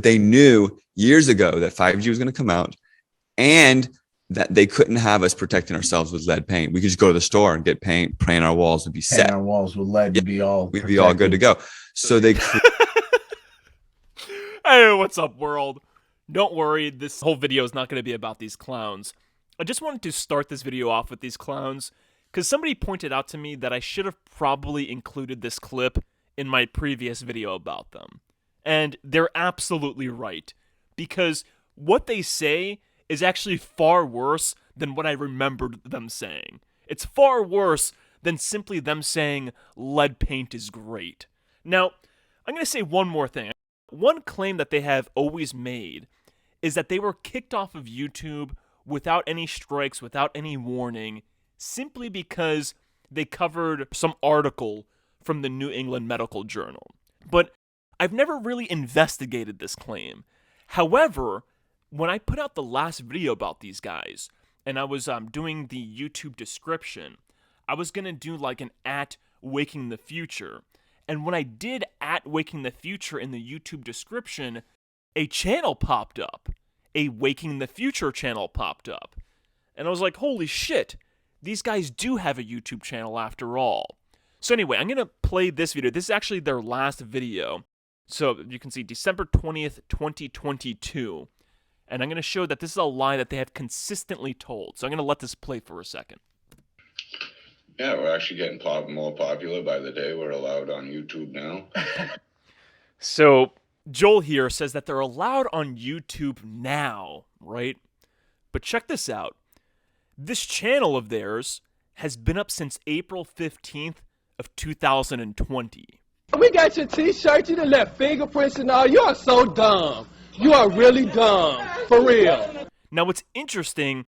They knew years ago that 5G was going to come out and that they couldn't have us protecting ourselves with lead paint. We could just go to the store and get paint, paint our walls would be set. Paint our walls with lead and be all we'd protected. be all good to go. So they Hey, what's up, world? Don't worry, this whole video is not going to be about these clowns. I just wanted to start this video off with these clowns because somebody pointed out to me that I should have probably included this clip in my previous video about them. And they're absolutely right, because what they say is actually far worse than what I remembered them saying. It's far worse than simply them saying lead paint is great. Now, I'm going to say one more thing. One claim that they have always made is that they were kicked off of YouTube without any strikes, without any warning, simply because they covered some article from the New England Medical Journal. But I've never really investigated this claim. However, when I put out the last video about these guys, and I was doing the YouTube description, I was going to do like an @Waking the Future. And when I did @Waking the Future in the YouTube description, a channel popped up. A Waking the Future channel popped up. And I was like, holy shit, these guys do have a YouTube channel after all. So anyway, I'm going to play this video. This is actually their last video. So you can see December 20th, 2022. And I'm going to show that this is a lie that they have consistently told. So I'm going to let this play for a second. Yeah, we're actually getting more popular by the day. We're allowed on YouTube now. So Joel here says that they're allowed on YouTube now, right? But check this out. This channel of theirs has been up since April 15th of 2020. We got your t-shirt, you done left fingerprints and all. You are so dumb. You are really dumb. For real. Now what's interesting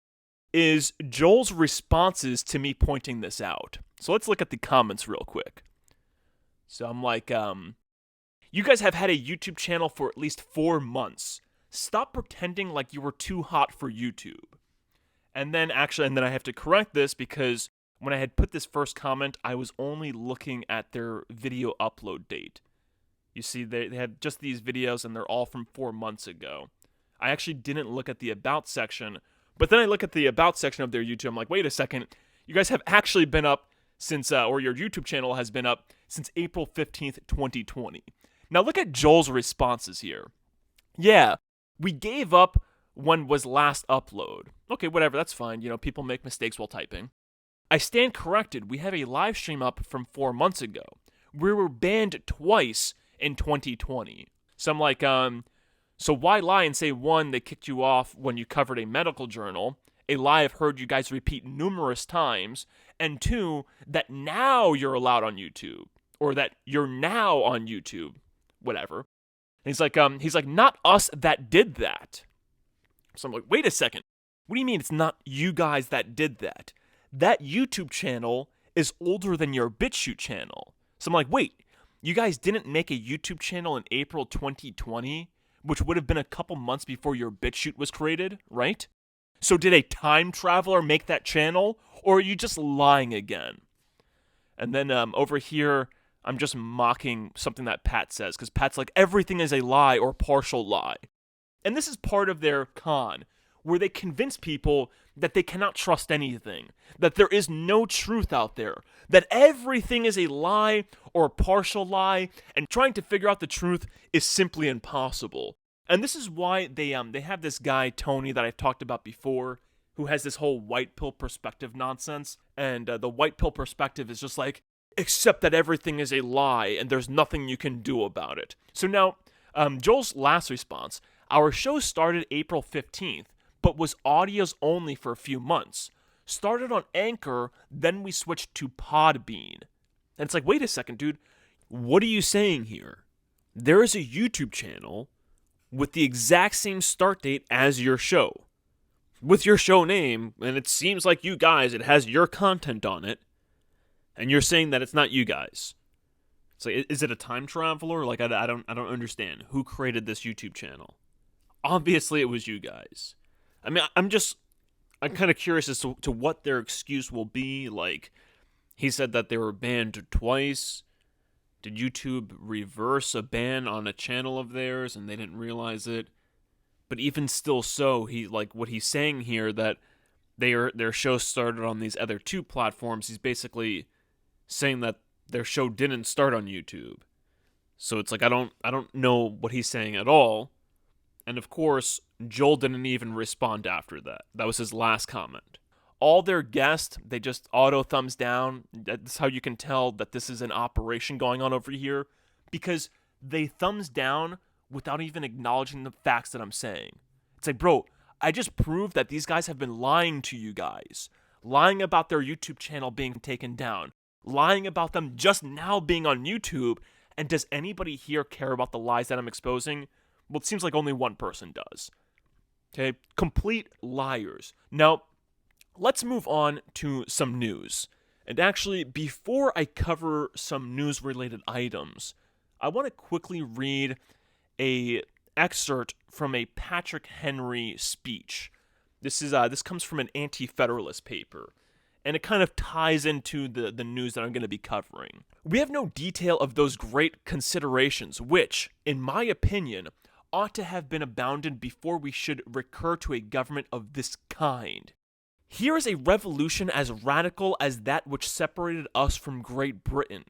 is Joel's responses to me pointing this out. So let's look at the comments real quick. So I'm like, you guys have had a YouTube channel for at least 4 months. Stop pretending like you were too hot for YouTube. And then I have to correct this because when I had put this first comment, I was only looking at their video upload date. You see, they had just these videos and they're all from 4 months ago. I actually didn't look at the About section, but then I look at the About section of their YouTube. I'm like, wait a second, you guys have actually been up since, or your YouTube channel has been up since April 15th, 2020. Now look at Joel's responses here. Yeah, we gave up when was last upload. Okay, whatever, that's fine. You know, people make mistakes while typing. I stand corrected. We have a live stream up from 4 months ago. We were banned twice in 2020. So I'm like, so why lie and say, one, they kicked you off when you covered a medical journal, a lie I've heard you guys repeat numerous times, and two, that now you're allowed on YouTube, or that you're now on YouTube, whatever. And he's like, not us that did that. So I'm like, wait a second. What do you mean it's not you guys that did that? That YouTube channel is older than your BitChute channel. So I'm like, wait, you guys didn't make a YouTube channel in April 2020, which would have been a couple months before your BitChute was created, right? So did a time traveler make that channel, or are you just lying again? And then over here, I'm just mocking something that Pat says, because Pat's like, everything is a lie or partial lie. And this is part of their con, where they convince people that they cannot trust anything, that there is no truth out there, that everything is a lie or a partial lie, and trying to figure out the truth is simply impossible. And this is why they have this guy, Tony, that I've talked about before, who has this whole white pill perspective nonsense, and the white pill perspective is just like, accept that everything is a lie and there's nothing you can do about it. So now, Joel's last response, our show started April 15th, but was audios only for a few months. Started on Anchor, then we switched to Podbean. And it's like, wait a second, dude. What are you saying here? There is a YouTube channel with the exact same start date as your show. With your show name, and it seems like you guys, it has your content on it. And you're saying that it's not you guys. It's like, is it a time traveler? Like, I don't understand. Who created this YouTube channel? Obviously, it was you guys. I mean, I'm kind of curious as to what their excuse will be. Like, he said that they were banned twice, Did YouTube reverse a ban on a channel of theirs and they didn't realize it? But even still so, what he's saying here that their show started on these other two platforms, he's basically saying that their show didn't start on YouTube. So it's like I don't know what he's saying at all. And of course, Joel didn't even respond after that. That was his last comment. All their guests, they just auto thumbs down. That's how you can tell that this is an operation going on over here, because they thumbs down without even acknowledging the facts that I'm saying. It's like, bro, I just proved that these guys have been lying to you guys. Lying about their YouTube channel being taken down. Lying about them just now being on YouTube. And does anybody here care about the lies that I'm exposing? Well, it seems like only one person does. Okay, complete liars. Now, let's move on to some news. And actually, before I cover some news-related items, I want to quickly read a excerpt from a Patrick Henry speech. This comes from an anti-federalist paper, and it kind of ties into the news that I'm going to be covering. We have no detail of those great considerations which, in my opinion, ought to have been abounded before we should recur to a government of this kind. Here is a revolution as radical as that which separated us from Great Britain.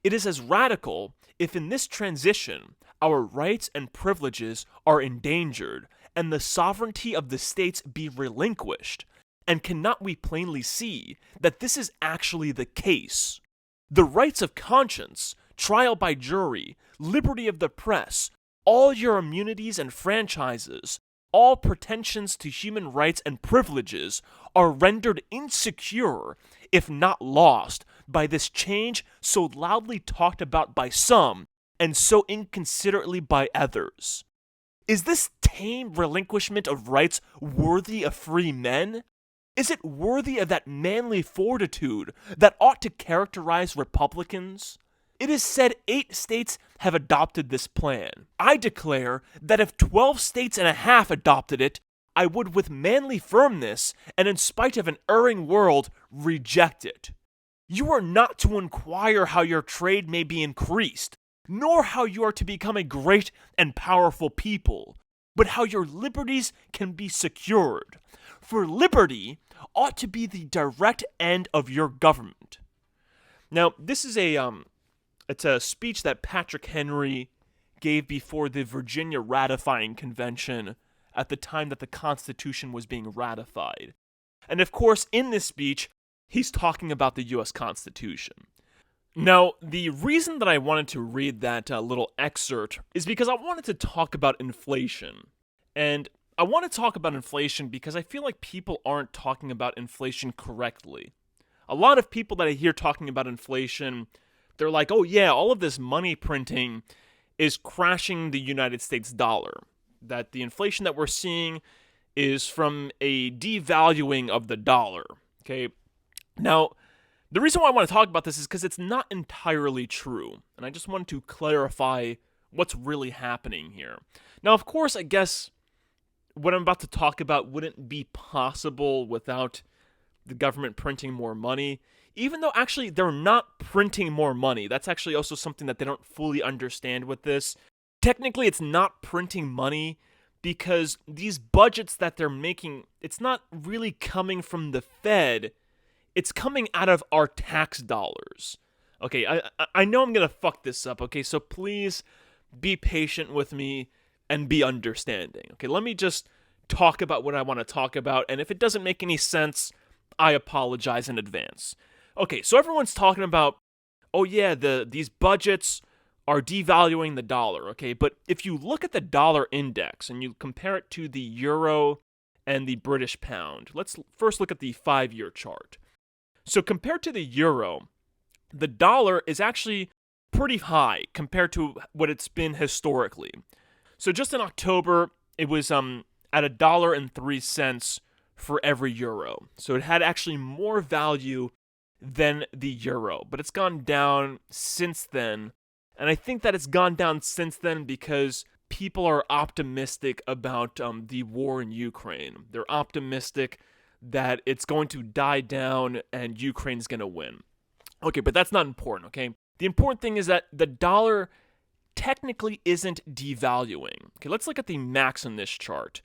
It is as radical if in this transition our rights and privileges are endangered and the sovereignty of the states be relinquished. And cannot we plainly see that this is actually the case? The rights of conscience, trial by jury, liberty of the press, all your immunities and franchises, all pretensions to human rights and privileges are rendered insecure, if not lost, by this change so loudly talked about by some and so inconsiderately by others. Is this tame relinquishment of rights worthy of free men? Is it worthy of that manly fortitude that ought to characterize Republicans? It is said 8 states have adopted this plan. I declare that if 12 states and a half adopted it, I would with manly firmness, and in spite of an erring world, reject it. You are not to inquire how your trade may be increased, nor how you are to become a great and powerful people, but how your liberties can be secured. For liberty ought to be the direct end of your government. Now, this is it's a speech that Patrick Henry gave before the Virginia ratifying convention at the time that the Constitution was being ratified. And of course, in this speech, he's talking about the U.S. Constitution. Now, the reason that I wanted to read that little excerpt is because I wanted to talk about inflation. And I want to talk about inflation because I feel like people aren't talking about inflation correctly. A lot of people that I hear talking about inflation, they're like, oh yeah, all of this money printing is crashing the United States dollar. That the inflation that we're seeing is from a devaluing of the dollar. Okay. Now, the reason why I want to talk about this is because it's not entirely true. And I just wanted to clarify what's really happening here. Now, of course, I guess what I'm about to talk about wouldn't be possible without the government printing more money, even though actually they're not printing more money. That's actually also something that they don't fully understand with this. Technically, it's not printing money because these budgets that they're making, it's not really coming from the Fed. It's coming out of our tax dollars. Okay, I know I'm going to fuck this up, okay? So please be patient with me and be understanding. Okay, let me just talk about what I want to talk about, and if it doesn't make any sense, I apologize in advance. Okay, so everyone's talking about, oh yeah, these budgets are devaluing the dollar, okay? But if you look at the dollar index and you compare it to the euro and the British pound, let's first look at the 5-year chart. So compared to the euro, the dollar is actually pretty high compared to what it's been historically. So just in October, it was at $1.03 for every euro. So it had actually more value than the euro, but it's gone down since then. And I think that it's gone down since then because people are optimistic about the war in Ukraine. They're optimistic that it's going to die down and Ukraine's going to win. Okay, but that's not important, okay? The important thing is that the dollar technically isn't devaluing. Okay, let's look at the max on this chart.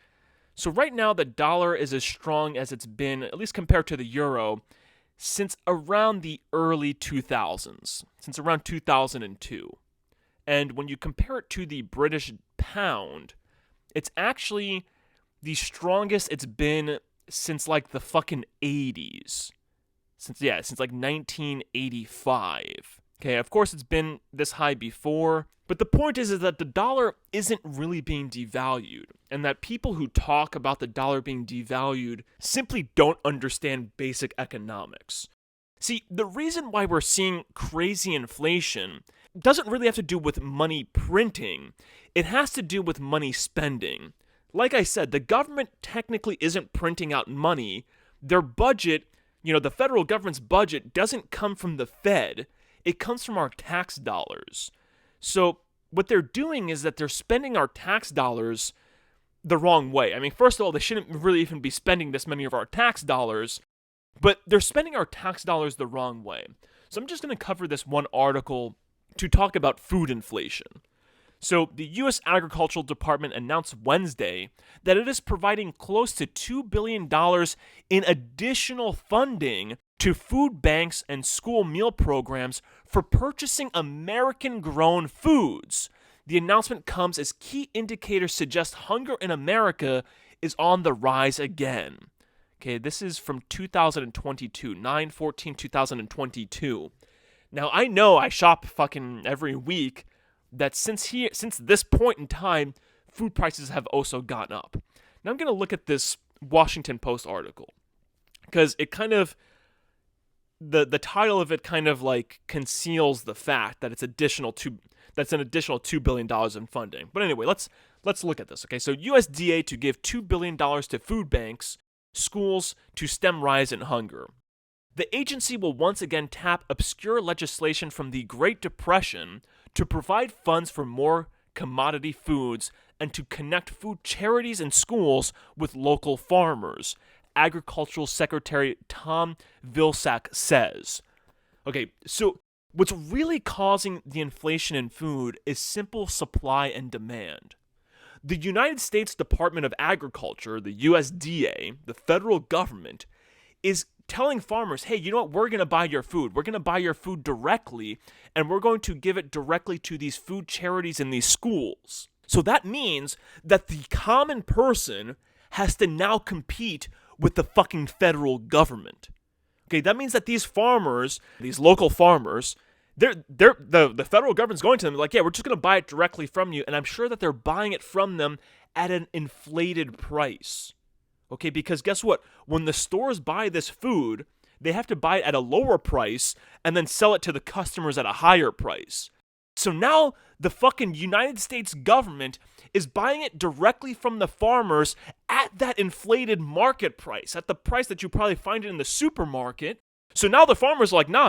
So right now, the dollar is as strong as it's been, at least compared to the euro, since around the early 2000s, since around 2002. And when you compare it to the British pound, it's actually the strongest it's been since like the fucking 80s. Since like 1985. Okay, of course it's been this high before, but the point is that the dollar isn't really being devalued, and that people who talk about the dollar being devalued simply don't understand basic economics. See, the reason why we're seeing crazy inflation doesn't really have to do with money printing. It has to do with money spending. Like I said, the government technically isn't printing out money. Their budget, the federal government's budget doesn't come from the Fed. It comes from our tax dollars. So what they're doing is that they're spending our tax dollars the wrong way. I mean, first of all, they shouldn't really even be spending this many of our tax dollars, but they're spending our tax dollars the wrong way. So I'm just going to cover this one article to talk about food inflation. So the U.S. Agricultural Department announced Wednesday that it is providing close to $2 billion in additional funding to food banks and school meal programs for purchasing American-grown foods. The announcement comes as key indicators suggest hunger in America is on the rise again. Okay, this is from 2022, 9/14/2022. Now, I know I shop fucking every week, that since this point in time, food prices have also gone up. Now I'm going to look at this Washington Post article, because it kind of, the title of it kind of like conceals the fact that it's an additional $2 billion in funding. But anyway, let's look at this. Okay, so USDA to give $2 billion to food banks, schools to stem rise in hunger. The agency will once again tap obscure legislation from the Great Depression to provide funds for more commodity foods and to connect food charities and schools with local farmers, Agricultural Secretary Tom Vilsack says. Okay, so what's really causing the inflation in food is simple supply and demand. The United States Department of Agriculture, the USDA, the federal government, is telling farmers, hey, you know what, we're going to buy your food. We're going to buy your food directly, and we're going to give it directly to these food charities in these schools. So that means that the common person has to now compete with the fucking federal government. Okay, that means that these farmers, these local farmers, the federal government's going to them like, yeah, we're just going to buy it directly from you, and I'm sure that they're buying it from them at an inflated price. Okay, because guess what? When the stores buy this food, they have to buy it at a lower price and then sell it to the customers at a higher price. So now the fucking United States government is buying it directly from the farmers at that inflated market price, at the price that you probably find it in the supermarket. So now the farmers are like, no,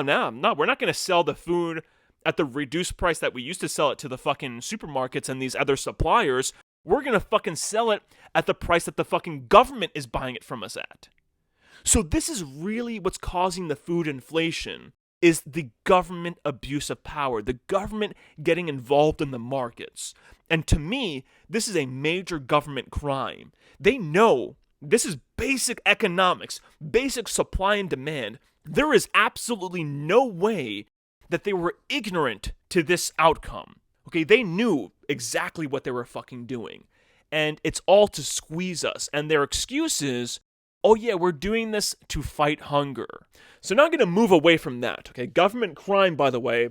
we're not going to sell the food at the reduced price that we used to sell it to the fucking supermarkets and these other suppliers. We're going to fucking sell it at the price that the fucking government is buying it from us at. So this is really what's causing the food inflation, is the government abuse of power, the government getting involved in the markets. And to me, this is a major government crime. They know this is basic economics, basic supply and demand. There is absolutely no way that they were ignorant to this outcome. Okay, they knew exactly what they were fucking doing. And it's all to squeeze us. And their excuse is, oh yeah, we're doing this to fight hunger. So now I'm going to move away from that. Okay, government crime, by the way,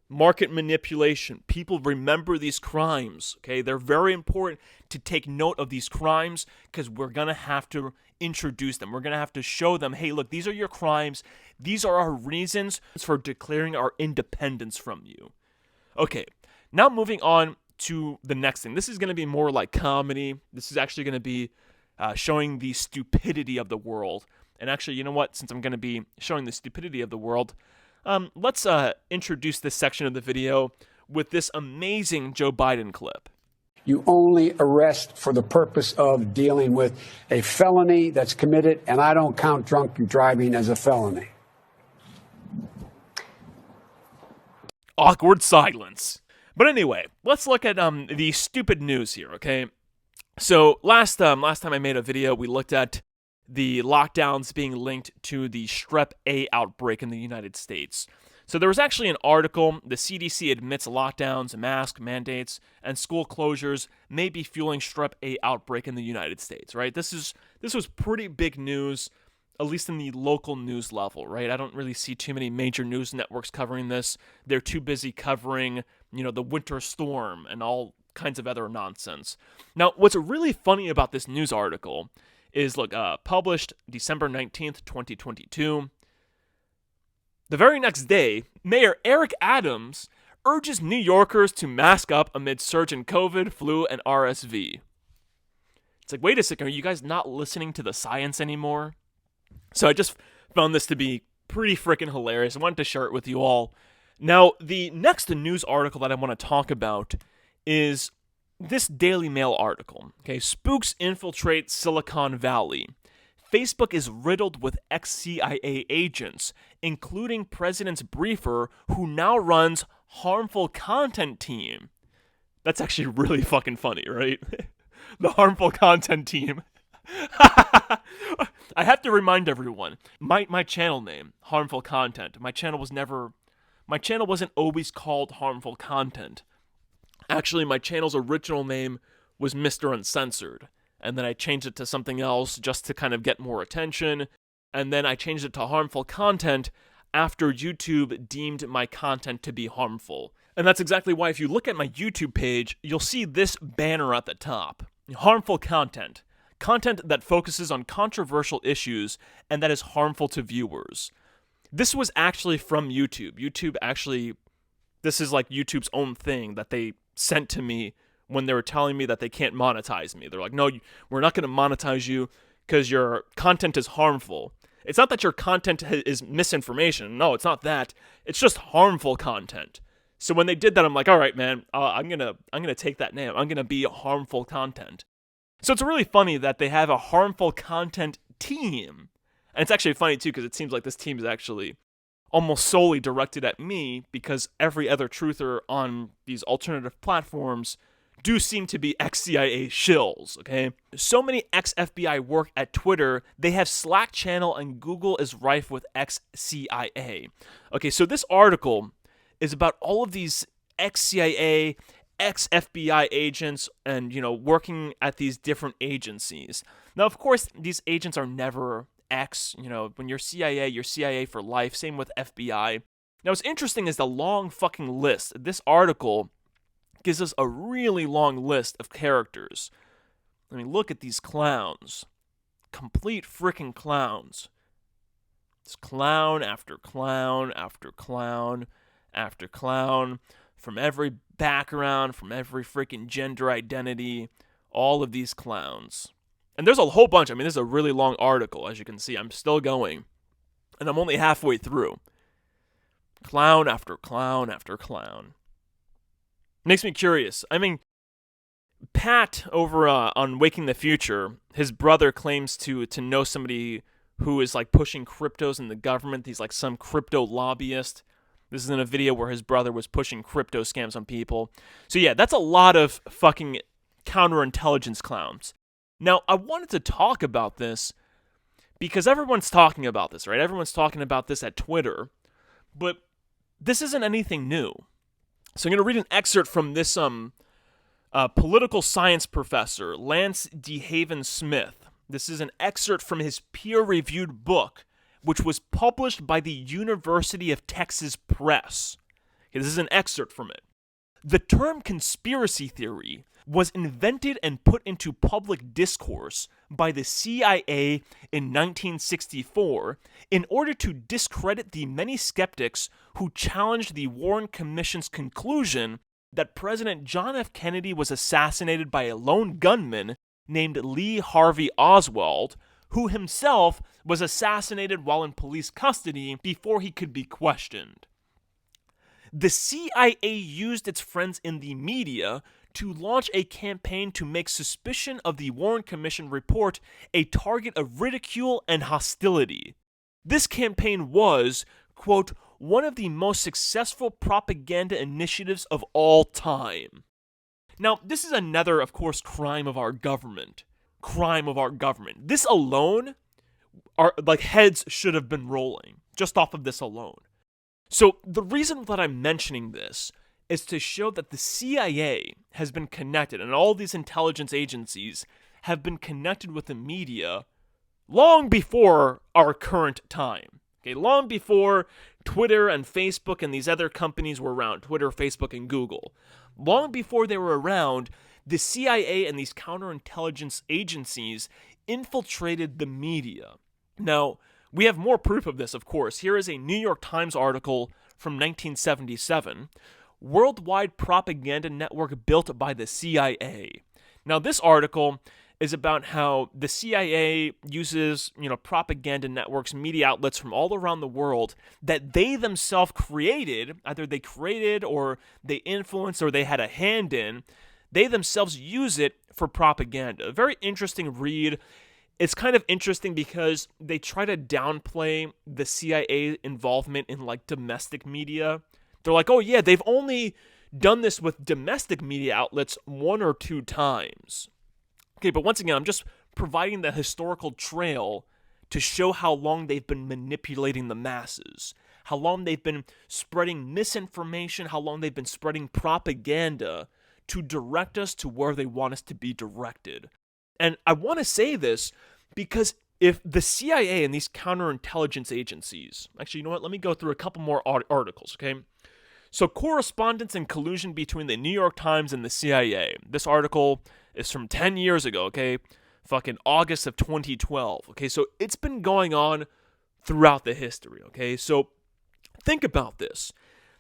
market manipulation. People remember these crimes. Okay, they're very important to take note of these crimes, because we're going to have to introduce them. We're going to have to show them, hey, look, these are your crimes. These are our reasons for declaring our independence from you. Okay. Now moving on to the next thing. This is going to be more like comedy. This is actually going to be showing the stupidity of the world. And actually, you know what? Since I'm going to be showing the stupidity of the world, let's introduce this section of the video with this amazing Joe Biden clip. You only arrest for the purpose of dealing with a felony that's committed, and I don't count drunk driving as a felony. Awkward silence. But anyway, let's look at the stupid news here, okay? So last time I made a video, we looked at the lockdowns being linked to the Strep A outbreak in the United States. So there was actually an article, the CDC admits lockdowns, mask mandates, and school closures may be fueling Strep A outbreak in the United States, right? This was pretty big news, at least in the local news level, right? I don't really see too many major news networks covering this. They're too busy covering, the winter storm and all kinds of other nonsense. Now, what's really funny about this news article is, published December 19th, 2022. The very next day, Mayor Eric Adams urges New Yorkers to mask up amid surge in COVID, flu, and RSV. It's like, wait a second, are you guys not listening to the science anymore? So I just found this to be pretty freaking hilarious. I wanted to share it with you all. Now, the next news article that I want to talk about is this Daily Mail article. Okay, spooks infiltrate Silicon Valley. Facebook is riddled with ex-CIA agents, including President's briefer, who now runs harmful content team. That's actually really fucking funny, right? The harmful content team. I have to remind everyone, my channel name, Harmful Content, my channel wasn't always called Harmful Content. Actually, my channel's original name was Mr. Uncensored. And then I changed it to something else just to kind of get more attention. And then I changed it to Harmful Content after YouTube deemed my content to be harmful. And that's exactly why if you look at my YouTube page, you'll see this banner at the top. Harmful Content. Content that focuses on controversial issues and that is harmful to viewers. This was actually from YouTube. This is like YouTube's own thing that they sent to me when they were telling me that they can't monetize me. They're like, no, we're not going to monetize you because your content is harmful. It's not that your content is misinformation. No, it's not that. It's just harmful content. So when they did that, I'm like, all right, man, I'm gonna take that name. I'm gonna be Harmful Content. So it's really funny that they have a harmful content team. And it's actually funny too because it seems like this team is actually almost solely directed at me because every other truther on these alternative platforms do seem to be ex-CIA shills, okay? So many ex-FBI work at Twitter, they have Slack channel and Google is rife with ex-CIA. Okay, so this article is about all of these ex-CIA, ex-FBI agents and, working at these different agencies. Now, of course, these agents are never ex, when you're CIA for life, same with FBI. Now, what's interesting is the long fucking list. This article gives us a really long list of characters. I mean, look at these clowns. Complete freaking clowns. It's clown after clown after clown after clown from every background, from every freaking gender identity, all of these clowns. And there's a whole bunch. I mean, this is a really long article, as you can see. I'm still going, and I'm only halfway through. Clown after clown after clown. Makes me curious. I mean, Pat over on Waking the Future, his brother claims to know somebody who is like pushing cryptos in the government. He's like some crypto lobbyist. This is in a video where his brother was pushing crypto scams on people. So yeah, that's a lot of fucking counterintelligence clowns. Now, I wanted to talk about this because everyone's talking about this, right? Everyone's talking about this at Twitter, but this isn't anything new. So I'm going to read an excerpt from this political science professor, Lance DeHaven Smith. This is an excerpt from his peer-reviewed book, which was published by the University of Texas Press. Okay, this is an excerpt from it. The term conspiracy theory was invented and put into public discourse by the CIA in 1964 in order to discredit the many skeptics who challenged the Warren Commission's conclusion that President John F. Kennedy was assassinated by a lone gunman named Lee Harvey Oswald, who himself was assassinated while in police custody before he could be questioned. The CIA used its friends in the media to launch a campaign to make suspicion of the Warren Commission report a target of ridicule and hostility. This campaign was, quote, one of the most successful propaganda initiatives of all time. Now, this is another, of course, crime of our government. Crime of our government. This alone, heads should have been rolling, just off of this alone. So, the reason that I'm mentioning this is to show that the CIA has been connected, and all these intelligence agencies have been connected with the media long before our current time. Okay, long before Twitter and Facebook and these other companies were around, Twitter, Facebook, and Google. Long before they were around, the CIA and these counterintelligence agencies infiltrated the media. Now, we have more proof of this, of course. Here is a New York Times article from 1977, Worldwide Propaganda Network Built by the CIA. Now, this article is about how the CIA uses, propaganda networks, media outlets from all around the world that they themselves created. Either they created or they influenced or they had a hand in. They themselves use it for propaganda. A very interesting read. It's kind of interesting because they try to downplay the CIA involvement in domestic media. They're like, oh yeah, they've only done this with domestic media outlets 1 or 2 times. Okay, but once again, I'm just providing the historical trail to show how long they've been manipulating the masses, how long they've been spreading misinformation, how long they've been spreading propaganda to direct us to where they want us to be directed. And I want to say this because if the CIA and these counterintelligence agencies, actually, you know what, let me go through a couple more articles, okay? So, correspondence and collusion between the New York Times and the CIA. This article is from 10 years ago, okay? Fucking August of 2012, okay? So, it's been going on throughout the history, okay? So, think about this.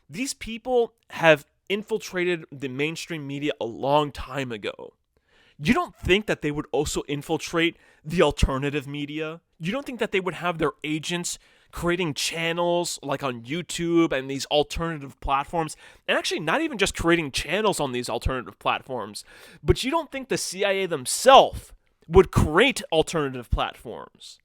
These people have infiltrated the mainstream media a long time ago. You don't think that they would also infiltrate the alternative media? You don't think that they would have their agents creating channels like on YouTube and these alternative platforms, and actually not even just creating channels on these alternative platforms, but you don't think the CIA themselves would create alternative platforms?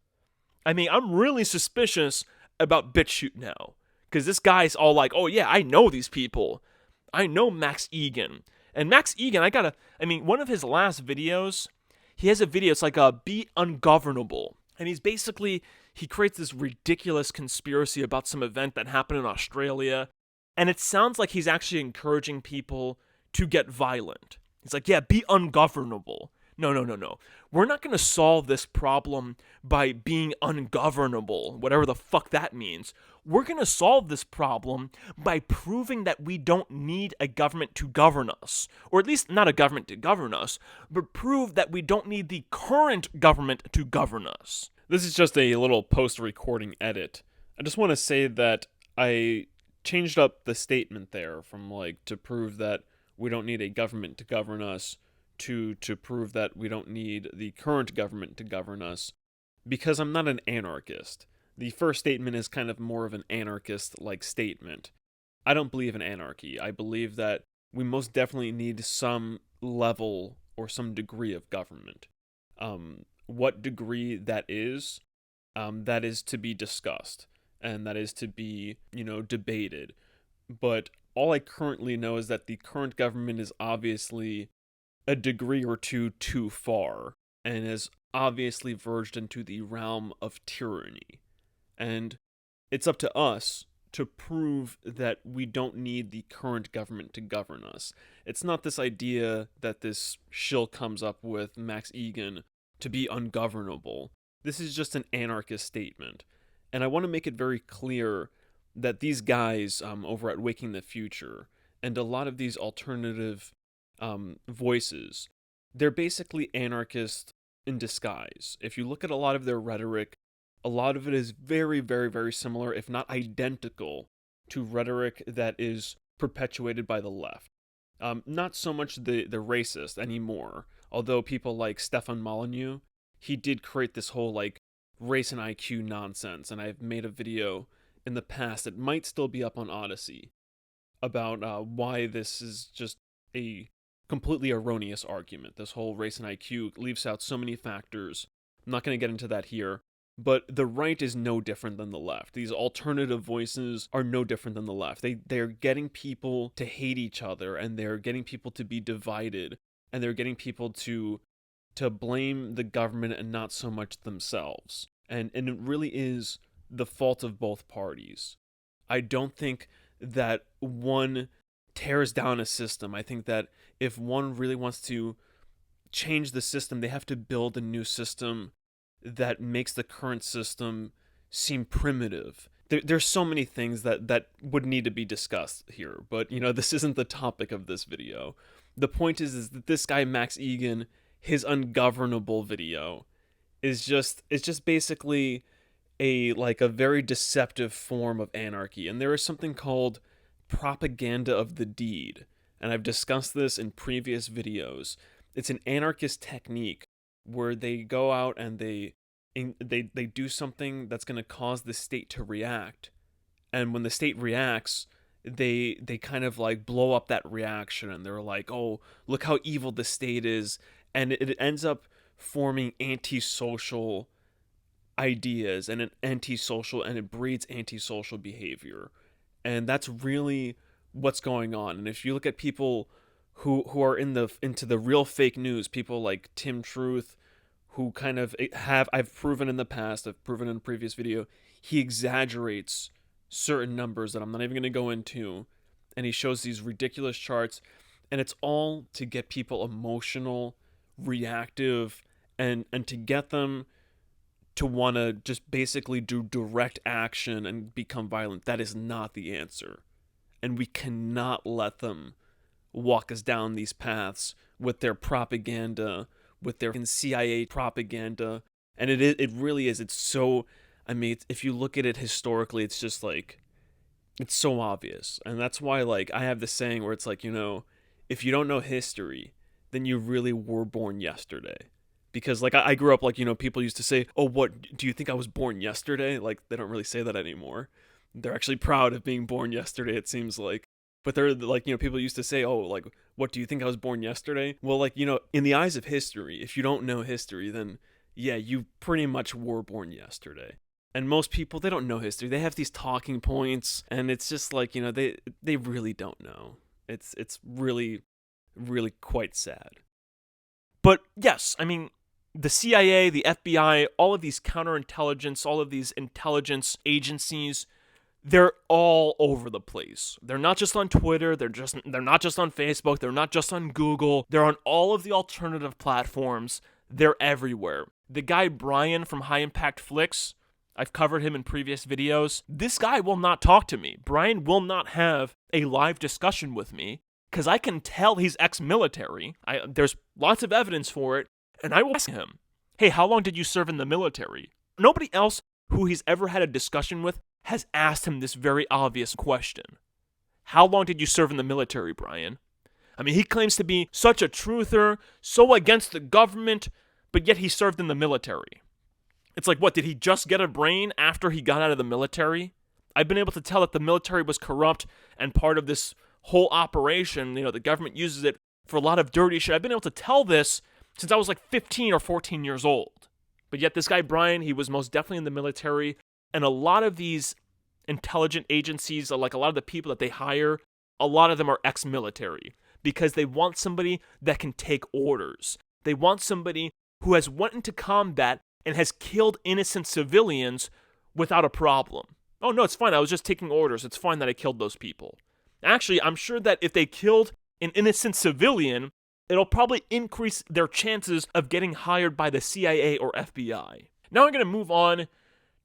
I mean, I'm really suspicious about BitChute now, because this guy's all like, oh yeah, I know these people. I know Max Egan. And Max Egan, one of his last videos, he has a video, it's like Be Ungovernable. And he creates this ridiculous conspiracy about some event that happened in Australia. And it sounds like he's actually encouraging people to get violent. He's like, yeah, be ungovernable. No. We're not going to solve this problem by being ungovernable, whatever the fuck that means. We're going to solve this problem by proving that we don't need a government to govern us. Or at least not a government to govern us, but prove that we don't need the current government to govern us. This is just a little post-recording edit. I just want to say that I changed up the statement there from to prove that we don't need a government to govern us to prove that we don't need the current government to govern us, because I'm not an anarchist. The first statement is kind of more of an anarchist-like statement. I don't believe in anarchy. I believe that we most definitely need some level or some degree of government. What degree that is to be discussed, and that is to be, debated. But all I currently know is that the current government is obviously a degree or two too far, and has obviously verged into the realm of tyranny. And it's up to us to prove that we don't need the current government to govern us. It's not this idea that this shill comes up with, Max Egan, to be ungovernable. This is just an anarchist statement. And I want to make it very clear that these guys over at Waking the Future, and a lot of these alternative voices, they're basically anarchists in disguise. If you look at a lot of their rhetoric, a lot of it is very, very, very similar, if not identical, to rhetoric that is perpetuated by the left. Not so much the racist anymore, although people like Stefan Molyneux, he did create this whole race and IQ nonsense, and I've made a video in the past that might still be up on Odyssey about why this is just a completely erroneous argument. This whole race and IQ leaves out so many factors. I'm not going to get into that here. But the right is no different than the left. These alternative voices are no different than the left. They're getting people to hate each other, and they're getting people to be divided, and they're getting people to blame the government and not so much themselves. And it really is the fault of both parties. I don't think that one tears down a system. I think that if one really wants to change the system, they have to build a new system that makes the current system seem primitive. There's so many things that would need to be discussed here, but this isn't the topic of this video. The point is that this guy Max Egan, his ungovernable video, is just basically a very deceptive form of anarchy. And there is something called propaganda of the deed, and I've discussed this in previous videos. It's an anarchist technique where they go out and they do something that's going to cause the state to react, and when the state reacts, they kind of blow up that reaction, and they're like, oh, look how evil the state is, and it ends up forming antisocial ideas and it breeds antisocial behavior. And that's really what's going on. And if you look at people who are into the real fake news, people like Tim Truth, who kind of I've proven in the past, I've proven in a previous video, he exaggerates certain numbers that I'm not even going to go into, and he shows these ridiculous charts, and it's all to get people emotional, reactive, and to get them to want to just basically do direct action and become violent. That is not the answer. And we cannot let them walk us down these paths with their propaganda, with their CIA propaganda. And it really is. It's so, if you look at it historically, it's just it's so obvious. And that's why I have this saying where it's if you don't know history, then you really were born yesterday. Because I grew up people used to say, oh, what, do you think I was born yesterday? They don't really say that anymore. They're actually proud of being born yesterday, it seems like. But they're people used to say, oh, what, do you think I was born yesterday? Well, in the eyes of history, if you don't know history, then yeah, you pretty much were born yesterday. And most people, they don't know history. They have these talking points, and it's just they really don't know. It's really, really quite sad. But yes, the CIA, the FBI, all of these counterintelligence, all of these intelligence agencies, they're all over the place. They're not just on Twitter, they're not just on Facebook, they're not just on Google, they're on all of the alternative platforms. They're everywhere. The guy Brian from High Impact Flicks, I've covered him in previous videos. This guy will not talk to me. Brian will not have a live discussion with me because I can tell he's ex-military. There's lots of evidence for it. And I will ask him, hey, how long did you serve in the military? Nobody else who he's ever had a discussion with has asked him this very obvious question. How long did you serve in the military, Brian? He claims to be such a truther, so against the government, but yet he served in the military. It's what, did he just get a brain after he got out of the military? I've been able to tell that the military was corrupt, and part of this whole operation, the government uses it for a lot of dirty shit. I've been able to tell this since I was 15 or 14 years old. But yet this guy Brian, he was most definitely in the military, and a lot of these intelligent agencies, a lot of the people that they hire, a lot of them are ex-military because they want somebody that can take orders. They want somebody who has went into combat and has killed innocent civilians without a problem. Oh no, it's fine, I was just taking orders. It's fine that I killed those people. Actually, I'm sure that if they killed an innocent civilian, it'll probably increase their chances of getting hired by the CIA or FBI. Now I'm going to move on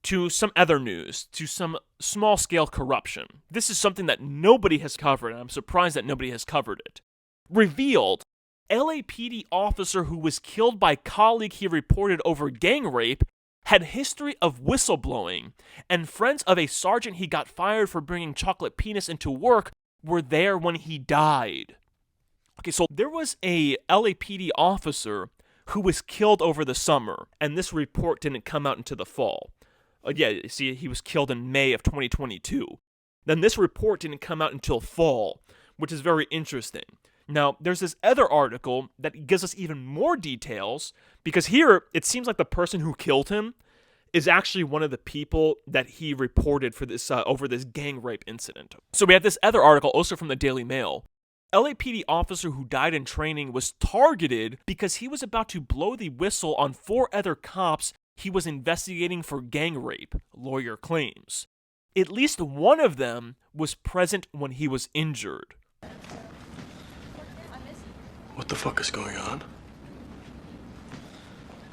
to some other news, to some small-scale corruption. This is something that nobody has covered, and I'm surprised that nobody has covered it. Revealed, LAPD officer who was killed by colleague he reported over gang rape had history of whistleblowing, and friends of a sergeant he got fired for bringing chocolate penis into work were there when he died. Okay, so there was a LAPD officer who was killed over the summer, and this report didn't come out into the fall. You see, he was killed in May of 2022. Then this report didn't come out until fall, which is very interesting. Now, there's this other article that gives us even more details, because here, it seems like the person who killed him is actually one of the people that he reported for this over this gang rape incident. So we have this other article also from the Daily Mail. LAPD officer who died in training was targeted because he was about to blow the whistle on 4 other cops he was investigating for gang rape, lawyer claims. At least one of them was present when he was injured. What the fuck is going on?